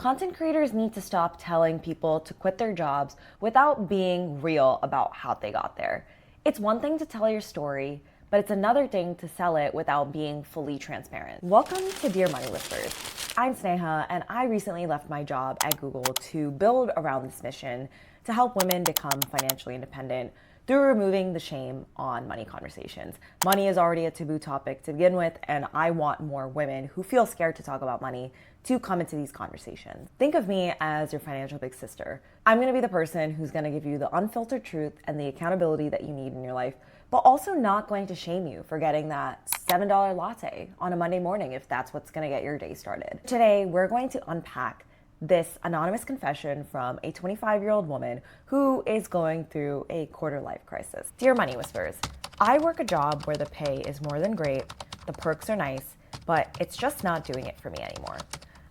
Content creators need to stop telling people to quit their jobs without being real about how they got there. It's one thing to tell your story, but it's another thing to sell it without being fully transparent. Welcome to Dear Money Whispers. I'm Sneha, and I recently left my job at Google to build around this mission to help women become financially independent through removing the shame on money conversations. Money is already a taboo topic to begin with, and I want more women who feel scared to talk about money to come into these conversations. Think of me as your financial big sister. I'm gonna be the person who's gonna give you the unfiltered truth and the accountability that you need in your life, but also not going to shame you for getting that $7 latte on a Monday morning if that's what's gonna get your day started. Today, we're going to unpack this anonymous confession from a 25-year-old woman who is going through a quarter-life crisis. Dear Money Whispers, I work a job where the pay is more than great, the perks are nice, but it's just not doing it for me anymore.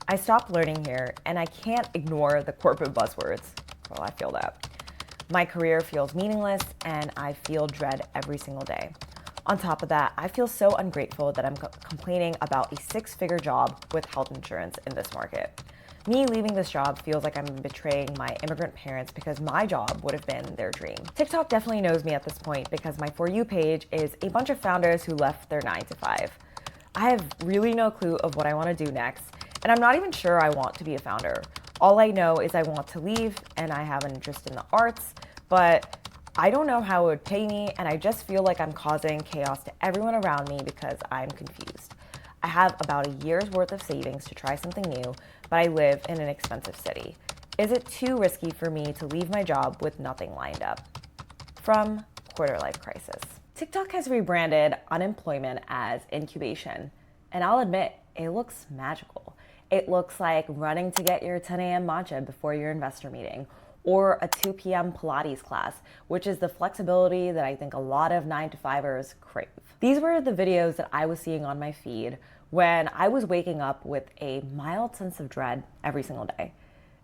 I stopped learning here, and I can't ignore the corporate buzzwords. Well, I feel that. My career feels meaningless, and I feel dread every single day. On top of that, I feel so ungrateful that I'm complaining about a six-figure job with health insurance in this market. Me leaving this job feels like I'm betraying my immigrant parents because my job would have been their dream. TikTok definitely knows me at this point because my For You page is a bunch of founders who left their 9 to 5. I have really no clue of what I want to do next, and I'm not even sure I want to be a founder. All I know is I want to leave and I have an interest in the arts, but I don't know how it would pay me, and I just feel like I'm causing chaos to everyone around me because I'm confused. I have about a year's worth of savings to try something new, but I live in an expensive city. Is it too risky for me to leave my job with nothing lined up? From Quarter Life Crisis. TikTok has rebranded unemployment as incubation, and I'll admit, it looks magical. It looks like running to get your 10 a.m. matcha before your investor meeting, or a 2 p.m. Pilates class, which is the flexibility that I think a lot of 9-to-5ers crave. These were the videos that I was seeing on my feed when I was waking up with a mild sense of dread every single day.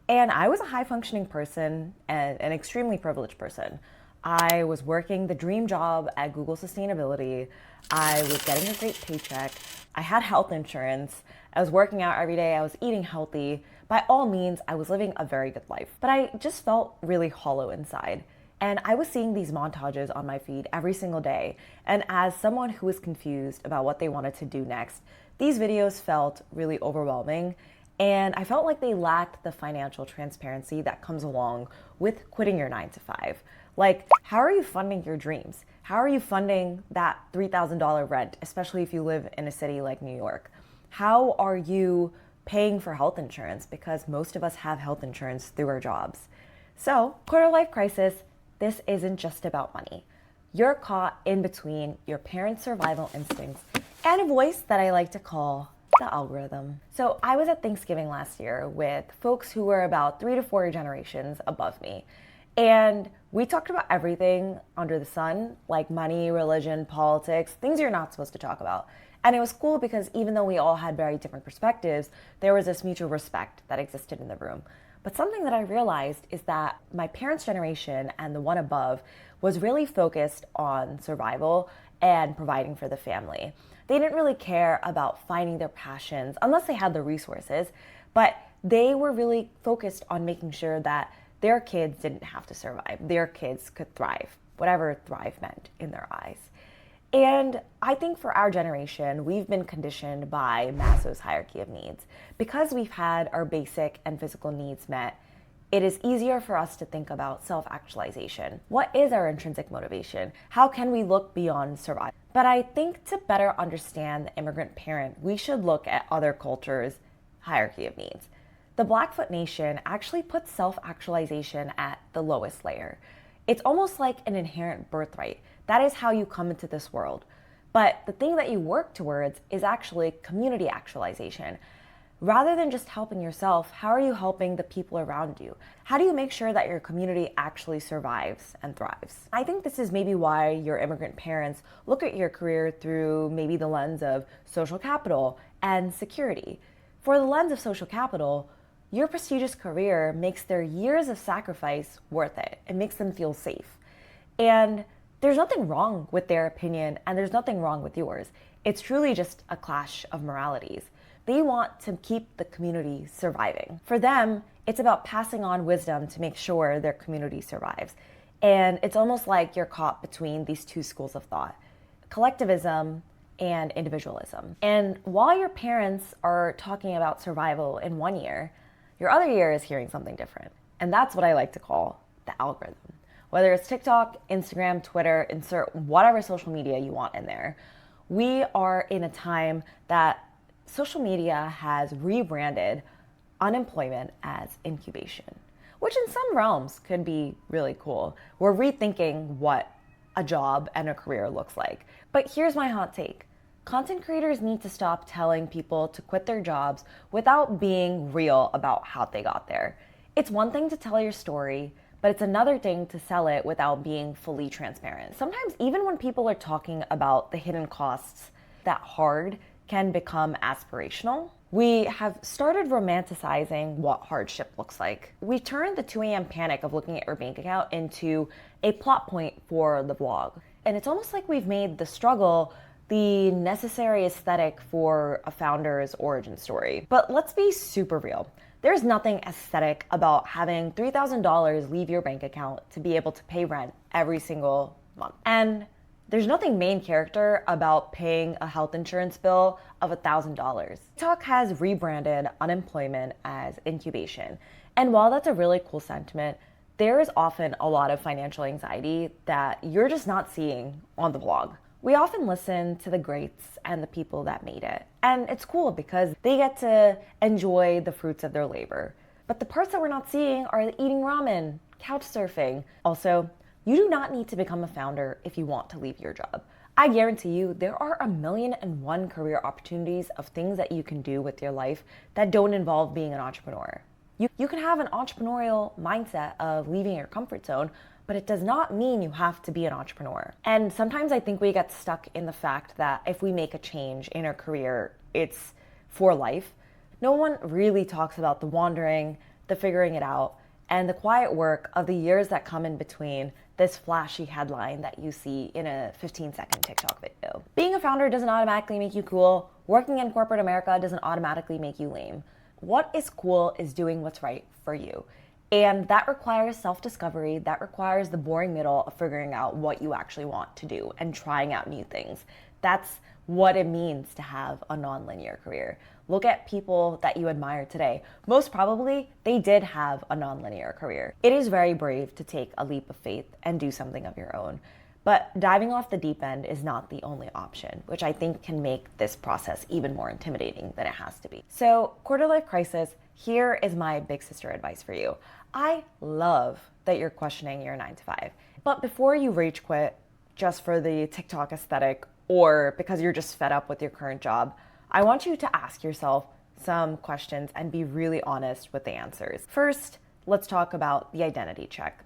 And I was a high-functioning person and an extremely privileged person. I was working the dream job at Google Sustainability. I was getting a great paycheck. I had health insurance. I was working out every day. I was eating healthy. By all means, I was living a very good life. But I just felt really hollow inside. And I was seeing these montages on my feed every single day. And as someone who was confused about what they wanted to do next, these videos felt really overwhelming. And I felt like they lacked the financial transparency that comes along with quitting your 9 to 5. Like, how are you funding your dreams? How are you funding that $3,000 rent, especially if you live in a city like New York? How are you paying for health insurance? Because most of us have health insurance through our jobs. So, quarter life crisis, this isn't just about money. You're caught in between your parents' survival instincts and a voice that I like to call the algorithm. So I was at Thanksgiving last year with folks who were about 3 to 4 generations above me. And we talked about everything under the sun, like money, religion, politics, things you're not supposed to talk about. And it was cool because even though we all had very different perspectives, there was this mutual respect that existed in the room. But something that I realized is that my parents' generation and the one above was really focused on survival and providing for the family. They didn't really care about finding their passions unless they had the resources, but they were really focused on making sure that their kids didn't have to survive. Their kids could thrive, whatever thrive meant in their eyes. And I think for our generation, we've been conditioned by Maslow's hierarchy of needs. Because we've had our basic and physical needs met, it is easier for us to think about self-actualization. What is our intrinsic motivation? How can we look beyond survival? But I think to better understand the immigrant parent, we should look at other cultures' hierarchy of needs. The Blackfoot Nation actually puts self-actualization at the lowest layer. It's almost like an inherent birthright. That is how you come into this world. But the thing that you work towards is actually community actualization. Rather than just helping yourself, how are you helping the people around you? How do you make sure that your community actually survives and thrives? I think this is maybe why your immigrant parents look at your career through maybe the lens of social capital and security. For the lens of social capital, your prestigious career makes their years of sacrifice worth it. It makes them feel safe. And there's nothing wrong with their opinion, and there's nothing wrong with yours. It's truly just a clash of moralities. They want to keep the community surviving. For them, it's about passing on wisdom to make sure their community survives. And it's almost like you're caught between these two schools of thought, collectivism and individualism. And while your parents are talking about survival in one year, your other year is hearing something different. And that's what I like to call the algorithm. Whether it's TikTok, Instagram, Twitter, insert whatever social media you want in there, we are in a time that social media has rebranded unemployment as incubation, which in some realms could be really cool. We're rethinking what a job and a career looks like. But here's my hot take. Content creators need to stop telling people to quit their jobs without being real about how they got there. It's one thing to tell your story, but it's another thing to sell it without being fully transparent. Sometimes even when people are talking about the hidden costs, that hard can become aspirational. We have started romanticizing what hardship looks like. We turned the 2 a.m. panic of looking at your bank account into a plot point for the vlog. And it's almost like we've made the struggle the necessary aesthetic for a founder's origin story. But let's be super real. There's nothing aesthetic about having $3,000 leave your bank account to be able to pay rent every single month. And there's nothing main character about paying a health insurance bill of $1,000. TikTok has rebranded unemployment as incubation. And while that's a really cool sentiment, there is often a lot of financial anxiety that you're just not seeing on the vlog. We often listen to the greats and the people that made it. And it's cool because they get to enjoy the fruits of their labor. But the parts that we're not seeing are the eating ramen, couch surfing. Also, you do not need to become a founder if you want to leave your job. I guarantee you there are 1,000,001 career opportunities of things that you can do with your life that don't involve being an entrepreneur. You can have an entrepreneurial mindset of leaving your comfort zone, but it does not mean you have to be an entrepreneur. And sometimes I think we get stuck in the fact that if we make a change in our career, it's for life. No one really talks about the wandering, the figuring it out, and the quiet work of the years that come in between this flashy headline that you see in a 15-second TikTok video. Being a founder doesn't automatically make you cool. Working in corporate America doesn't automatically make you lame. What is cool is doing what's right for you. And that requires self-discovery. That requires the boring middle of figuring out what you actually want to do and trying out new things. That's what it means to have a non-linear career. Look at people that you admire today. Most probably, they did have a non-linear career. It is very brave to take a leap of faith and do something of your own. But diving off the deep end is not the only option, which I think can make this process even more intimidating than it has to be. So, quarter life crisis, here is my big sister advice for you. I love that you're questioning your 9 to 5. But before you rage quit just for the TikTok aesthetic or because you're just fed up with your current job, I want you to ask yourself some questions and be really honest with the answers. First, let's talk about the identity check.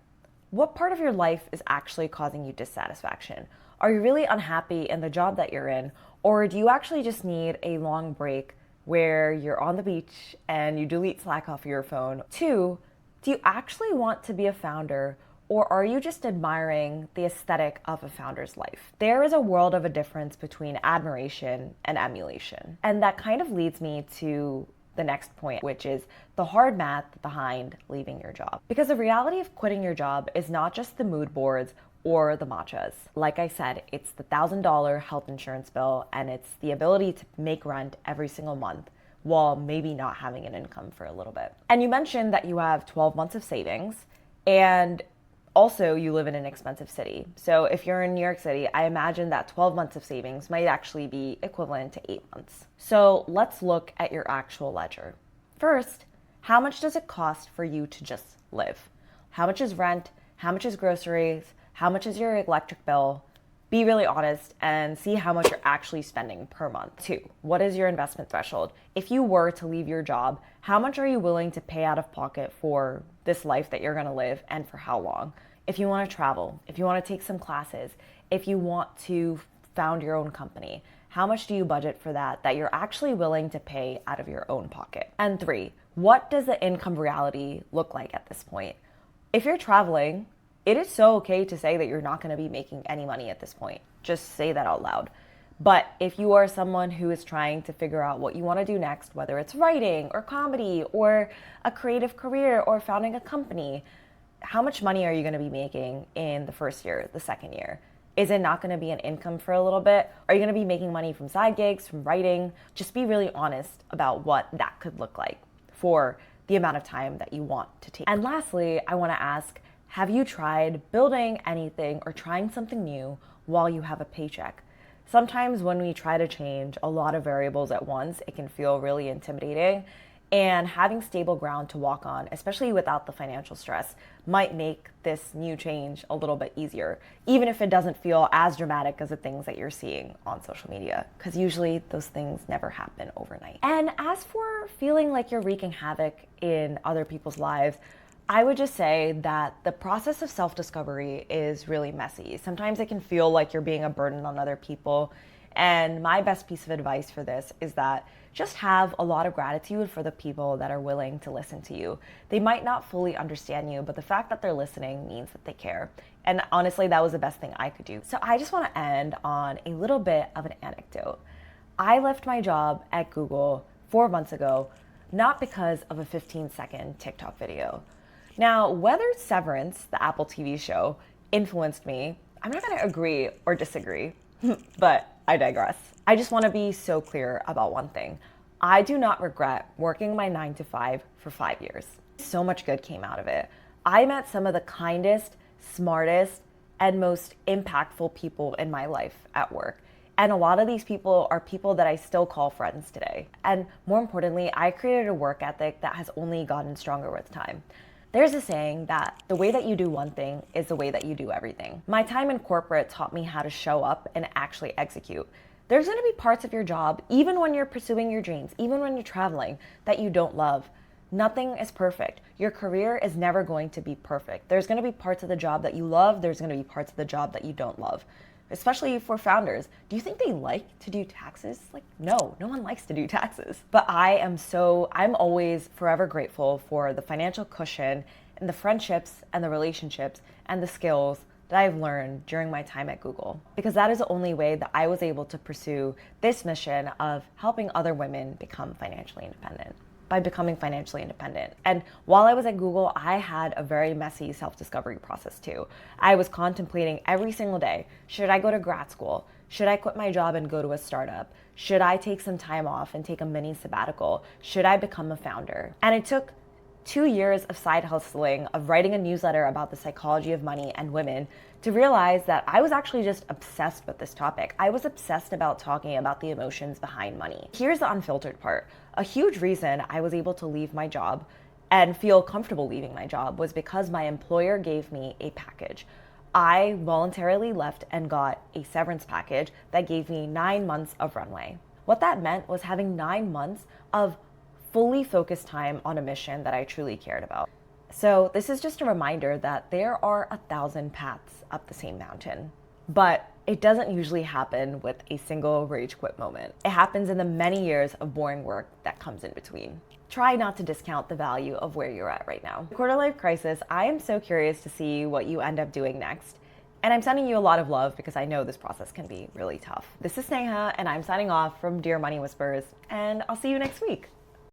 What part of your life is actually causing you dissatisfaction? Are you really unhappy in the job that you're in, or do you actually just need a long break where you're on the beach and you delete Slack off your phone? 2, do you actually want to be a founder, or are you just admiring the aesthetic of a founder's life? There is a world of a difference between admiration and emulation. And that kind of leads me to the next point, which is the hard math behind leaving your job. Because the reality of quitting your job is not just the mood boards or the matchas. Like I said, it's the $1,000 health insurance bill, and it's the ability to make rent every single month while maybe not having an income for a little bit. And you mentioned that you have 12 months of savings, and also you live in an expensive city. So if you're in New York City, I imagine that 12 months of savings might actually be equivalent to 8 months. So let's look at your actual ledger. First, how much does it cost for you to just live? How much is rent? How much is groceries? How much is your electric bill? Be really honest and see how much you're actually spending per month. 2, what is your investment threshold? If you were to leave your job, how much are you willing to pay out of pocket for this life that you're gonna live, and for how long? If you wanna travel, if you wanna take some classes, if you want to found your own company, how much do you budget for that you're actually willing to pay out of your own pocket? And 3, what does the income reality look like at this point? If you're traveling, it is so okay to say that you're not going to be making any money at this point. Just say that out loud. But if you are someone who is trying to figure out what you want to do next, whether it's writing or comedy or a creative career or founding a company, how much money are you going to be making in the first year, the second year? Is it not going to be an income for a little bit? Are you going to be making money from side gigs, from writing? Just be really honest about what that could look like for the amount of time that you want to take. And lastly, I want to ask, have you tried building anything or trying something new while you have a paycheck? Sometimes when we try to change a lot of variables at once, it can feel really intimidating. And having stable ground to walk on, especially without the financial stress, might make this new change a little bit easier, even if it doesn't feel as dramatic as the things that you're seeing on social media, because usually those things never happen overnight. And as for feeling like you're wreaking havoc in other people's lives, I would just say that the process of self-discovery is really messy. Sometimes it can feel like you're being a burden on other people. And my best piece of advice for this is that just have a lot of gratitude for the people that are willing to listen to you. They might not fully understand you, but the fact that they're listening means that they care. And honestly, that was the best thing I could do. So I just want to end on a little bit of an anecdote. I left my job at Google 4 months ago, not because of a 15-second TikTok video. Now, whether Severance, the Apple TV show, influenced me, I'm not going to agree or disagree, but I digress. I just want to be so clear about one thing. I do not regret working my 9 to 5 for 5 years. So much good came out of it. I met some of the kindest, smartest, and most impactful people in my life at work. And a lot of these people are people that I still call friends today. And more importantly, I created a work ethic that has only gotten stronger with time. There's a saying that the way that you do one thing is the way that you do everything. My time in corporate taught me how to show up and actually execute. There's going to be parts of your job, even when you're pursuing your dreams, even when you're traveling, that you don't love. Nothing is perfect. Your career is never going to be perfect. There's going to be parts of the job that you love. There's going to be parts of the job that you don't love. Especially for founders. Do you think they like to do taxes? No one likes to do taxes. But I'm always forever grateful for the financial cushion and the friendships and the relationships and the skills that I've learned during my time at Google. Because that is the only way that I was able to pursue this mission of helping other women become financially independent. By becoming financially independent. And while I was at Google, I had a very messy self-discovery process too. I was contemplating every single day, should I go to grad school? Should I quit my job and go to a startup? Should I take some time off and take a mini sabbatical? Should I become a founder? And it took 2 years of side hustling, of writing a newsletter about the psychology of money and women, to realize that I was actually just obsessed with this topic. I was obsessed about talking about the emotions behind money. Here's the unfiltered part. A huge reason I was able to leave my job and feel comfortable leaving my job was because my employer gave me a package. I voluntarily left and got a severance package that gave me 9 months of runway. What that meant was having 9 months of fully focused time on a mission that I truly cared about. So this is just a reminder that there are 1,000 paths up the same mountain, but it doesn't usually happen with a single rage quit moment. It happens in the many years of boring work that comes in between. Try not to discount the value of where you're at right now. Quarter life crisis, I am so curious to see what you end up doing next. And I'm sending you a lot of love because I know this process can be really tough. This is Sneha, and I'm signing off from Dear Money Whispers, and I'll see you next week.